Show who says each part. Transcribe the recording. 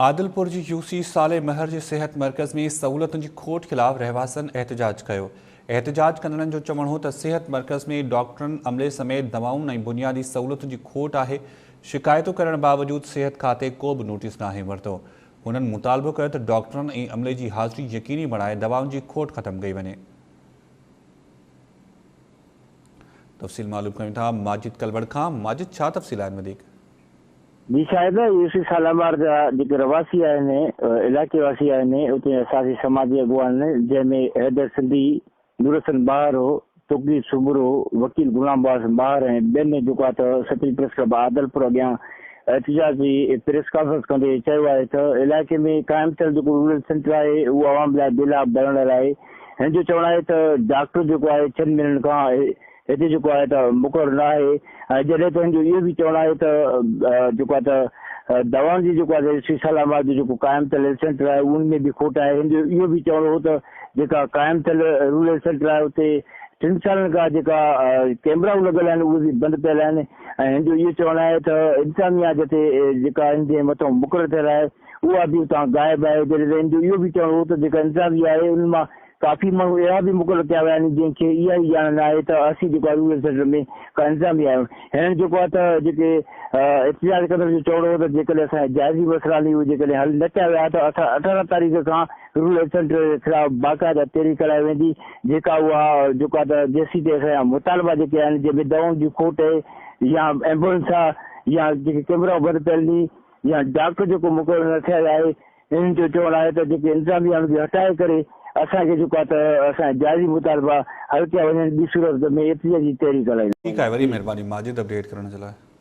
Speaker 1: आदिलपुर जी UC साले महर जे सेहत मर्कज़ में सहूलतुनि जी खोट ख़िलाफ़ रहवासियुनि एहतजाज कयो। एहतजाज कंदड़नि जो चवणु हो त सेहत मर्कज़ में डॉक्टरनि अमले समेत दवाउनि ऐं बुनियादी सहूलतुनि जी खोट आहे। शिकायतूं करण बावजूद सेहत खाते को बि नोटिस नाहे वरितो। हुननि मुतालबो कयो त डॉक्टरनि ऐं अमले जी हाज़िरी यकीनी बणाए दवाउनि जी खोट ख़त्म कई वञे। तफ़सील मालूम कयूं था माजिद कलवड़ खां। माजिद, छा तफ़सील आहिनि वधीक?
Speaker 2: जी शायद यूसी सालामार जा जेके रवासी आहिनि इलाइक़े वासी आहिनि उते असांजी समाजी अॻुवान आहिनि जंहिंमें हैदर सिंधी, नूरसन ॿाहिरि हो, तुगरी सुबुर हो, वकील गुलाम बास ॿाहिरि ऐं ॿियनि जेको आहे त सतरी प्रेस क्लब आदलपुर अॻियां एहतजाज जी प्रेस कॉन्फ्रेंस कंदे चयो आहे त इलाइक़े में क़ाइमु थियल जेको रूरल सेंटर आहे उहो आवाम लाइ बेलाब भरण लाइ हिन जो चवणु आहे त डॉक्टर जेको आहे 6 महीननि खां हिते जेको आहे त मुक़ररु न आहे। ऐं जॾहिं त हिन जो इहो बि चवणु आहे त जेको आहे त दवाउनि जी जेको आहे यूसी सालामार जो जेको क़ाइमु थियल सेंटर आहे उनमें बि खोट आहे। हिन जो इहो बि चवणो हो त जेका क़ाइमु थियल रूरल सेंटर आहे उते 3 सालनि खां जेका कैमराऊं लॻल आहिनि उहे बि बंदि पियल आहिनि। ऐं हिन जो इहो चवणु आहे त इंतिज़ामिया जिते जेका हिन जे मथां मुक़ररु थियल आहे उहा बि उतां गाइबु आहे। जॾहिं त हिन जो इहो बि चवणो हो त जेका इंतिज़ामिया आहे उन मां काफ़ी माण्हू अहिड़ा बि मुक़ररु कया विया आहिनि जंहिंखे इहा ई ॼाण न आहे त असीं जेको आहे रूरल सेंटर में का इंतिज़ामिया आहियूं। हिननि जेको आहे त जेके एहतजाज कंदड़ जो चवणो हो त जेकॾहिं असांजे जाइज़ी मसइला उहे जेकॾहिं हल न कया विया त असां 18 तारीख़ खां रूरल सेंटर जे ख़िलाफ़ बाक़ाइदा तहरीक कराई वेंदी जेका उहा जेको आहे त जेसी ते असांजा मुतालबा जेके आहिनि जंहिंमें दवाउनि जी खोट आहे या एम्बुलेंस आहे या जेके कैमरा बंदि थियल या डॉक्टर जेको मुक़ररु न थियल आहे। हिननि जो चवणु आहे त जेके इंतिज़ामिया खे हटाए करे असांखे जेको आहे त असांजा जाइज़ी मुतालबा हल कया वञनि ॿी सूरत में एतिरी जी तहरीक कराई।
Speaker 1: ठीकु आहे, वरी महिरबानी माजिद अपडेट करण जे लाइ।